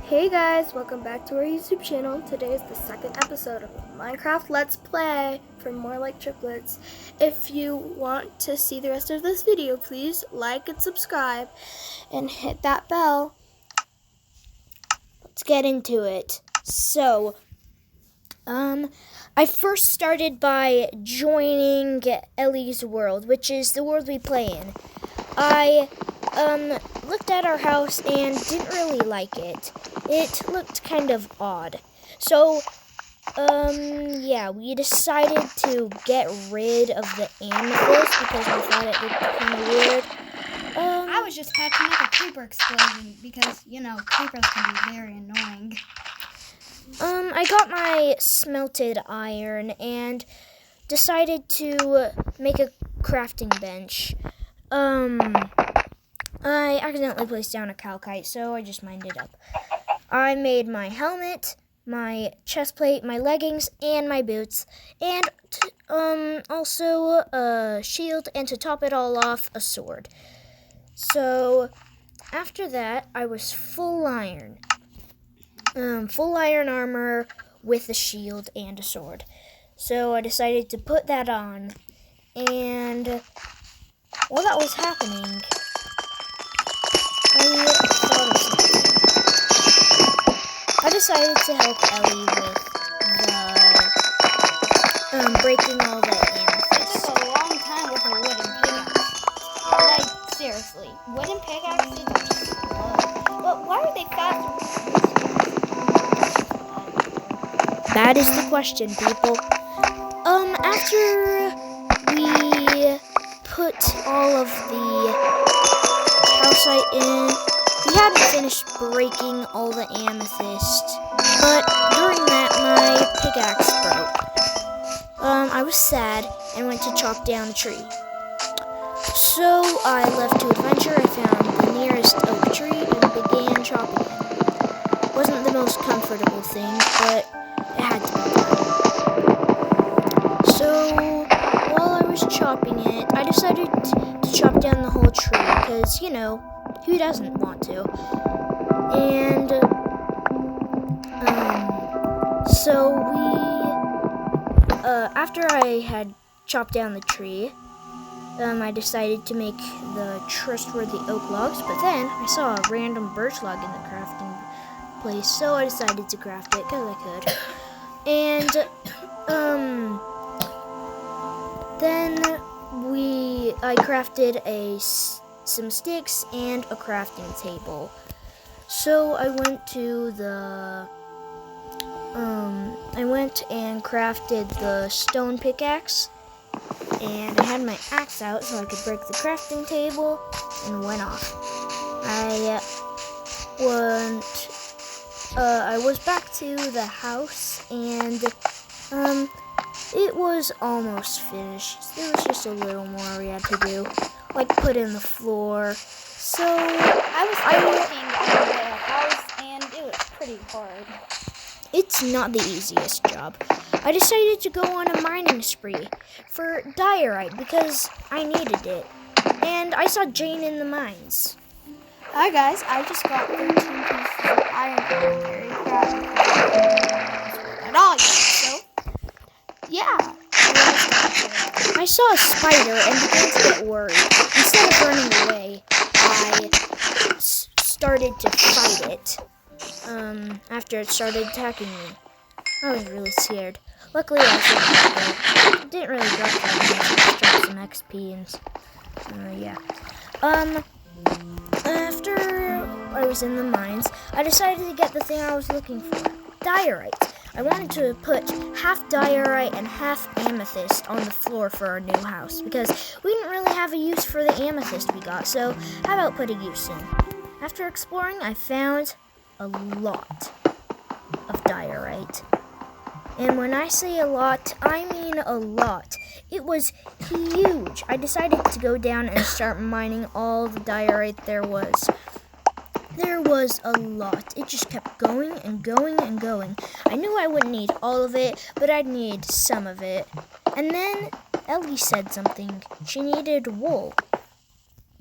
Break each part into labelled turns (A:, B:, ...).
A: Hey guys, welcome back to our YouTube channel. Today is the second episode of Minecraft Let's Play for More Like Triplets. If you want to see the rest of this video, please like and subscribe and hit that bell. Let's get into it. So, I first started by joining Ellie's world, which is the world we play in. I looked at our house and didn't really like it. It looked kind of odd. So, yeah, we decided to get rid of the amethyst because we thought it looked kind of weird.
B: I was just patching up a creeper explosion because, creepers can be very annoying.
A: I got my smelted iron and decided to make a crafting bench. I accidentally placed down a calcite, so I just mined it up. I made my helmet, my chest plate, my leggings, and my boots, and also a shield, and to top it all off, a sword. So, after that, I was full iron. Full iron armor with a shield and a sword. So I decided to put that on, and while that was happening, I decided to help Ellie with the breaking all the amethyst.
B: It took a long time with a wooden pickaxe. Like, seriously, wooden pickaxes are slow. But why are they faster?
A: That is the question, people. After we put all of the calcite in, we hadn't finished breaking all the amethyst, but during that, my pickaxe broke. I was sad and went to chop down a tree. So I left to adventure. I found the nearest oak tree and began chopping it. Wasn't the most comfortable thing, but it had to be done. So while I was chopping it, I decided to chop down the whole tree because, who doesn't want to? And so after I had chopped down the tree, I decided to make the trustworthy oak logs, but then I saw a random birch log in the crafting place, so I decided to craft it because I could. And then I crafted some sticks and a crafting table. So I went and crafted the stone pickaxe, and I had my axe out so I could break the crafting table, and went off. I was back to the house, and it was almost finished. There was just a little more we had to do, like put in the floor. So
B: I was still working on the house, and it was pretty hard.
A: It's not the easiest job. I decided to go on a mining spree for diorite because I needed it. And I saw Jane in the mines.
B: Hi guys, I just got 13 pieces of iron very at all yet, so yeah.
A: I saw a spider and began to get worried. Instead of running away, I started to fight it. After it started attacking me. I was really scared. Luckily, I didn't really drop that much. I dropped some XP and yeah. After I was in the mines, I decided to get the thing I was looking for, diorite. I wanted to put half diorite and half amethyst on the floor for our new house because we didn't really have a use for the amethyst we got, so how about putting use in? After exploring, I found a lot of diorite. And when I say a lot, I mean a lot. It was huge. I decided to go down and start mining all the diorite there was. There was a lot. It just kept going and going and going. I knew I wouldn't need all of it, but I'd need some of it. And then Ellie said something. She needed wool.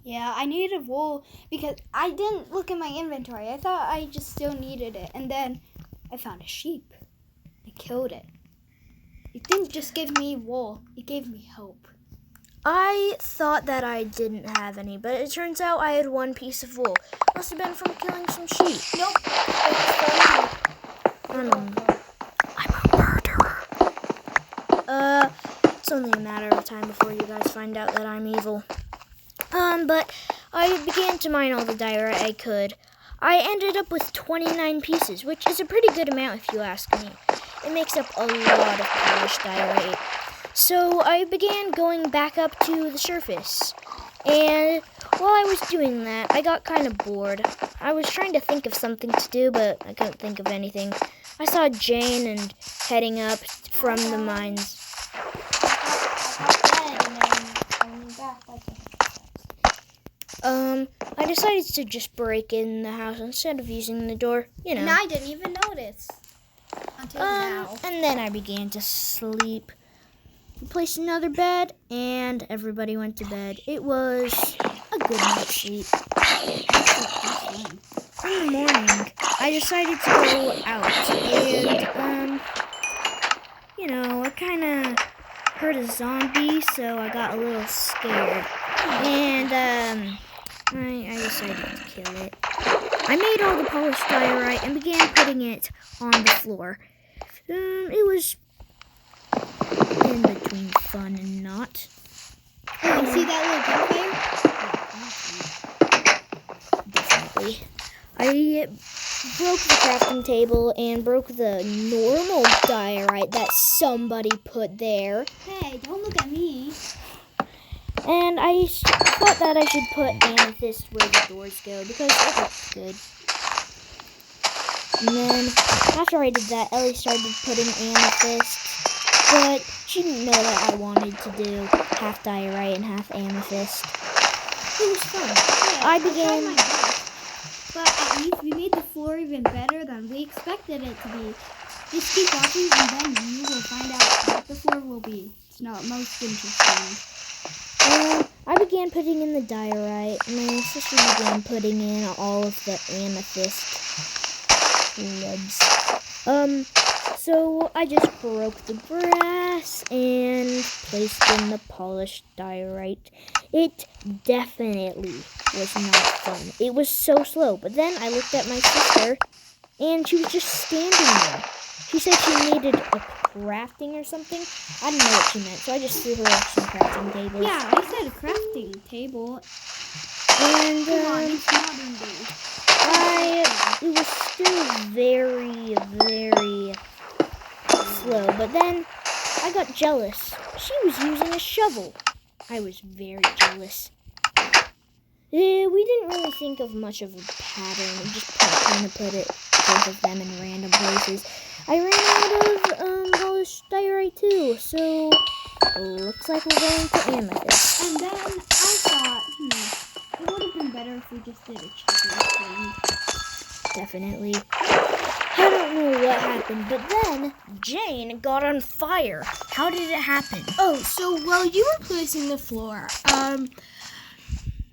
B: Yeah, I needed wool because I didn't look in my inventory. I thought I just still needed it. And then I found a sheep. I killed it. It didn't just give me wool. It gave me hope.
A: I thought that I didn't have any, but it turns out I had one piece of wool. Must have been from killing some sheep.
B: Nope.
A: I'm a murderer. It's only a matter of time before you guys find out that I'm evil. But I began to mine all the diorite I could. I ended up with 29 pieces, which is a pretty good amount if you ask me. It makes up a lot of polished diorite. So I began going back up to the surface. And while I was doing that, I got kind of bored. I was trying to think of something to do, but I couldn't think of anything. I saw Jane and heading up from the mines. I decided to just break in the house instead of using the door,
B: And I didn't even notice until now.
A: And then I began to sleep. We placed another bed, and everybody went to bed. It was a good night's sleep. In the morning, I decided to go out, and, I kind of heard a zombie, so I got a little scared. And, I decided to kill it. I made all the polished diorite and began putting it on the floor. It was in between fun and not.
B: You see that little gunfire?
A: Definitely. I broke the crafting table and broke the normal diorite that somebody put there.
B: Hey, don't look at me.
A: And I thought that I should put amethyst where the doors go because it looks good. And then after I did that, Ellie started putting amethyst. But she didn't know that I wanted to do half diorite and half amethyst. It was fun.
B: Yeah,
A: I began...
B: tried my best. But at least we made the floor even better than we expected it to be. Just keep watching and then you will find out what the floor will be. It's not most interesting.
A: I began putting in the diorite. My sister began putting in all of the amethyst slabs. So I just broke the brass and placed in the polished diorite. It definitely was not fun. It was so slow. But then I looked at my sister and she was just standing there. She said she needed a crafting or something. I didn't know what she meant, so I just threw her some crafting tables.
B: Yeah, I said a crafting table.
A: And
B: Come on, it's modern day.
A: it was still very, very slow. But then I got jealous. She was using a shovel. I was very jealous. We didn't really think of much of a pattern. We just kind of put both of them in random places. I ran out of polished diorite too, so looks like we're going to amethyst.
B: And then I thought, it would have been better if we just did a chicken thing.
A: Definitely. I don't know what happened, but then Jane got on fire. How did it happen?
C: Oh, so while you were placing the floor,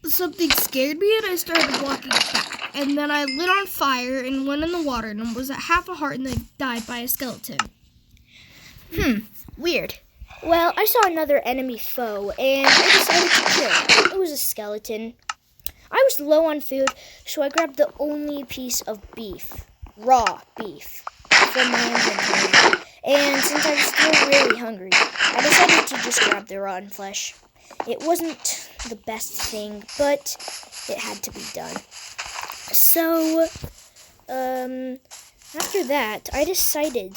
C: something scared me and I started walking back. And then I lit on fire and went in the water and was at half a heart and then died by a skeleton.
A: Weird. Well, I saw another enemy foe and I decided to kill it. It was a skeleton. I was low on food, so I grabbed the only piece of beef, raw beef, from my inventory. And since I was still really hungry, I decided to just grab the rotten flesh. It wasn't the best thing, but it had to be done. So, after that, I decided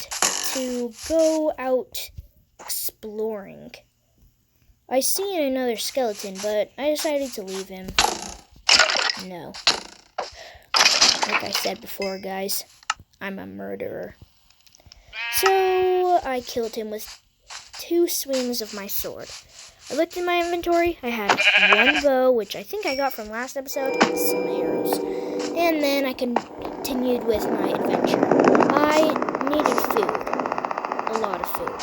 A: to go out exploring. I seen another skeleton, but I decided to leave him. No. Like I said before, guys, I'm a murderer. So, I killed him with 2 swings of my sword. I looked in my inventory. I had 1 bow, which I think I got from last episode, and some arrows. And then I continued with my adventure. I needed food. A lot of food.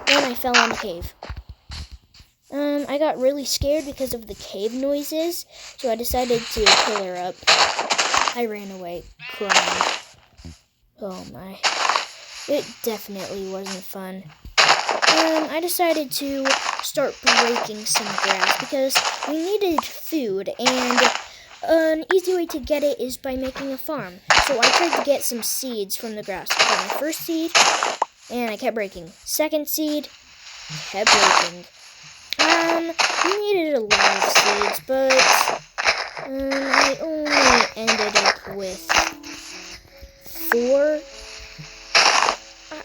A: Then I fell in a cave. I got really scared because of the cave noises, so I decided to pull her up. I ran away crying. Oh my. It definitely wasn't fun. I decided to start breaking some grass because we needed food, and an easy way to get it is by making a farm. So I tried to get some seeds from the grass. I got my first seed, and I kept breaking. Second seed, kept breaking. We needed a lot of seeds, but I only ended up with 4.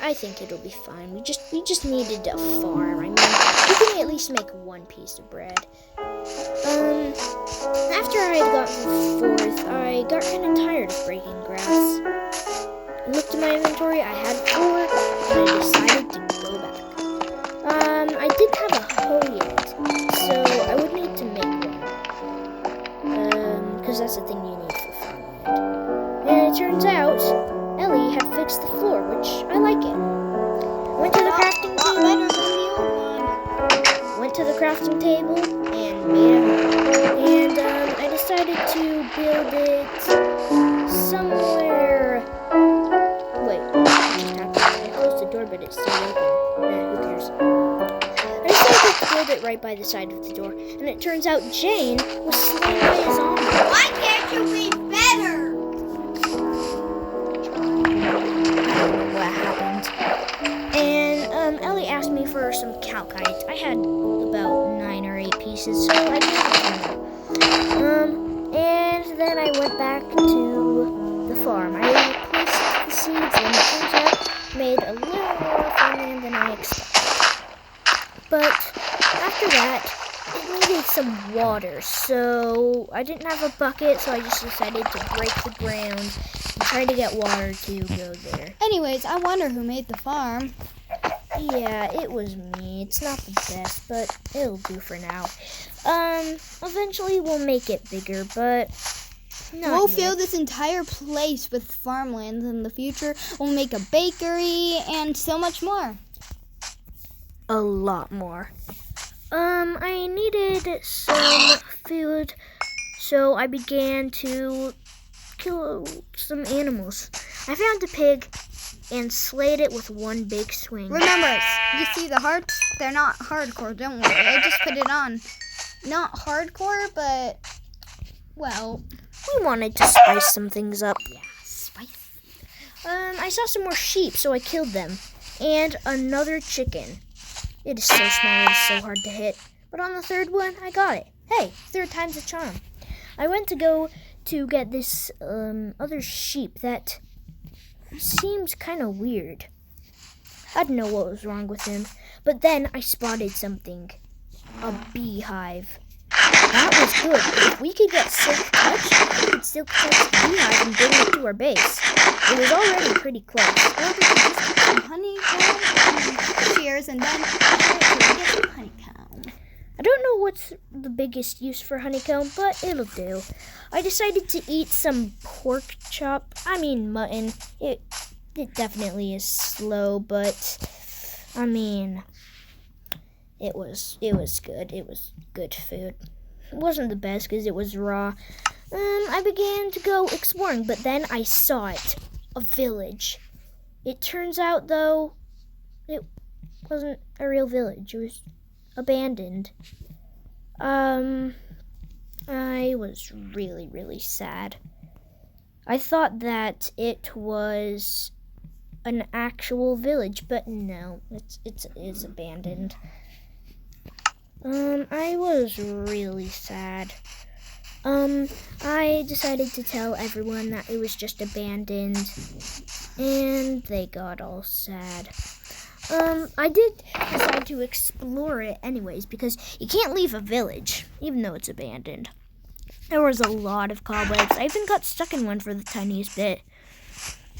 A: I think it'll be fine. We just needed a farm. I mean, we can at least make 1 piece of bread. After I had gotten 4th, I got kind of tired of breaking grass. I looked at my inventory. I had 4, and I decided to go back. I didn't have a hoe yet, so I would need to make one. Because that's the thing you need for farmland. And it turns out Ellie had fixed the floor, which I like it. Went to the crafting table. Went to the crafting table and made it. And I decided to build it somewhere. Wait, what just happened? I closed the door, but it's still open. Who cares? I decided to build it right by the side of the door, and it turns out Jane was slain by a zombie.
B: Why can't you be better?
A: What happened? And Ellie asked me for some calcite. I had about 9 or 8 pieces, so I gave it to her. And then I went back to the farm. I placed the seeds, and it turns out made a little more farmland than I expected. But after that, it needed some water, so I didn't have a bucket, so I just decided to break the ground and try to get water to go there.
B: Anyways, I wonder who made the farm.
A: Yeah, it was me. It's not the best, but it'll do for now. Eventually we'll make it bigger, but
B: We'll
A: not
B: fill
A: yet.
B: this entire place with farmland in the future. We'll make a bakery and so much more.
A: A lot more. I needed some food, so I began to kill some animals. I found a pig and slayed it with 1 big swing.
B: Remember, you see the hearts? They're not hardcore, don't worry. I just put it on. Not hardcore, but, well,
A: We wanted to spice some things up.
B: yeah, spicy.
A: I saw some more sheep, so I killed them. And another chicken. It is so small, it is so hard to hit. But on the 3rd one, I got it. Hey, 3rd time's a charm. I went to go to get this other sheep that seemed kind of weird. I didn't know what was wrong with him. But then I spotted something. A beehive. That was good. If we could get Silk Touch, we could Silk Touch the beehive and bring it to our base. It was already pretty close.
B: Or we could just put some honeycomb and shears and then get some honeycomb.
A: I don't know what's the biggest use for honeycomb, but it'll do. I decided to eat some pork chop. I mean mutton. It definitely is slow, but I mean it was good. It was good food. It wasn't the best because it was raw. I began to go exploring, but then I saw it. A village. It turns out, though, it wasn't a real village. It was abandoned. I was really, really sad. I thought that it was an actual village, but no, it is abandoned. I was really sad. I decided to tell everyone that it was just abandoned, and they got all sad. I did decide to explore it anyways, because you can't leave a village, even though it's abandoned. There was a lot of cobwebs. I even got stuck in one for the tiniest bit.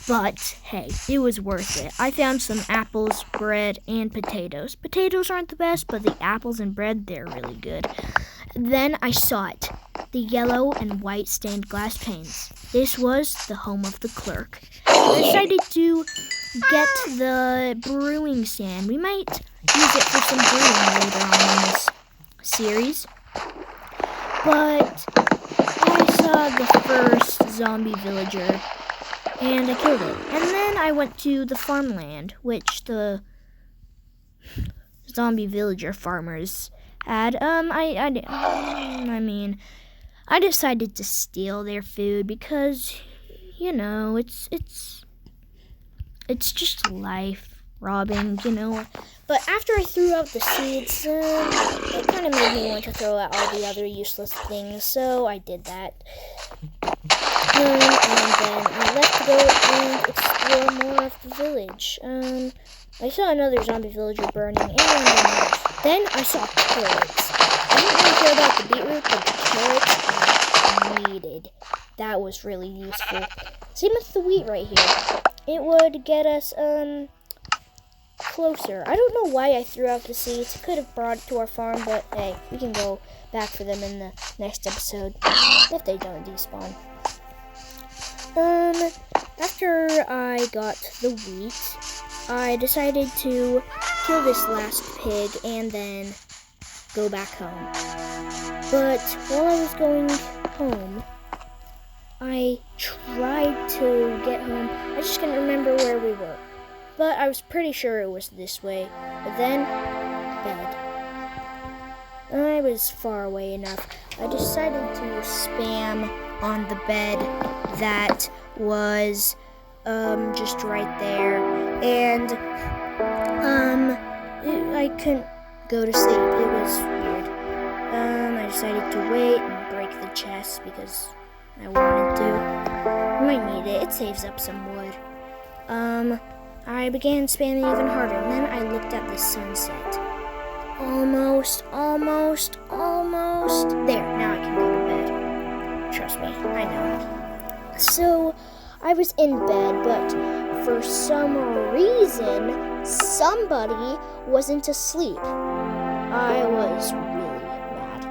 A: But, hey, it was worth it. I found some apples, bread, and potatoes. Potatoes aren't the best, but the apples and bread, they're really good. Then I saw it. The yellow and white stained glass panes. This was the home of the clerk. I decided to get the brewing stand. We might use it for some brewing later on in this series. But I saw the first zombie villager and I killed it. And then I went to the farmland, which the zombie villager farmers had. I decided to steal their food because, it's just life, robbing, But after I threw out the seeds, it kind of made me want to throw out all the other useless things, so I did that. And then I left to go and explore more of the village. I saw another zombie villager burning, and then I saw carrots. I didn't really care about the beetroot, but the carrots I needed. That was really useful. Same with the wheat right here. It would get us, closer. I don't know why I threw out the seeds. Could have brought it to our farm, but hey, we can go back for them in the next episode if they don't despawn. After I got the wheat, I decided to kill this last pig and then go back home. But while I was going home, I tried to get home. I just couldn't remember where we were. But I was pretty sure it was this way. But then, bed. I was far away enough. I decided to spam on the bed that was just right there. And I couldn't go to sleep. It was weird. I decided to wait and break the chest because I wanted to. I might need it. It saves up some wood. I began spamming even harder, and then I looked at the sunset. Almost. There, now I can go to bed. Trust me, I know. So, I was in bed, but for some reason, somebody wasn't asleep. I was really mad.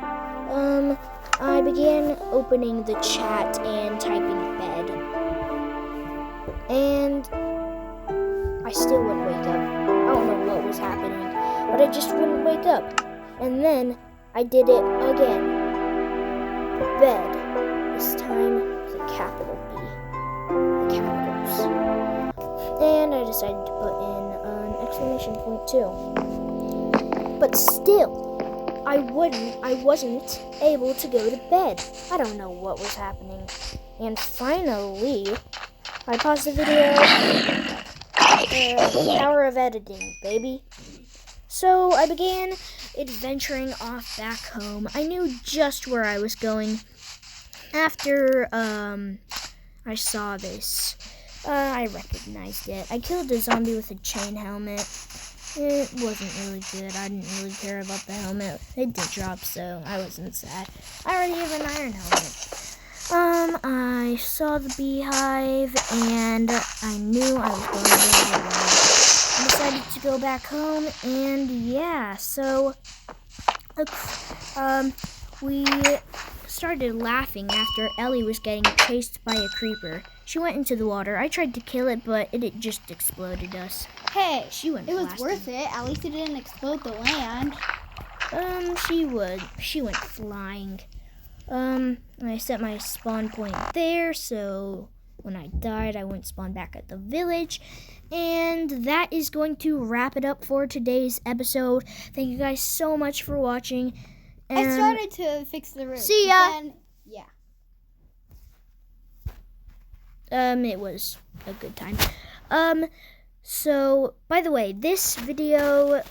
A: I began opening the chat and typing bed. And I still wouldn't wake up. I don't know what was happening, but I just wouldn't wake up. And then I did it again. Bed. This time with a capital B. The capitals. And I decided to put in an exclamation point too. But still, I wasn't able to go to bed. I don't know what was happening. And finally, I paused the video. Power of editing, baby. So I began adventuring off back home. I knew just where I was going. After I saw this, I recognized it. I killed a zombie with a chain helmet. It wasn't really good. I didn't really care about the helmet. It did drop, so I wasn't sad. I already have an iron helmet. I saw the beehive, and I knew I was going to get away. I decided to go back home, and yeah, so we started laughing after Ellie was getting chased by a creeper. She went into the water. I tried to kill it, but it just exploded us.
B: Hey,
A: She went
B: it was
A: blasting.
B: worth it. At least it didn't explode the land.
A: She went flying. I set my spawn point there, so when I died, I wouldn't spawn back at the village. And that is going to wrap it up for today's episode. Thank you guys so much for watching.
B: I
A: And
B: started to fix the roof.
A: See
B: but
A: ya.
B: then, yeah.
A: It was a good time. So, by the way, this video,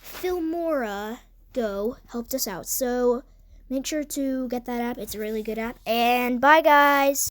A: Filmora Go helped us out. So, make sure to get that app. It's a really good app. And bye, guys.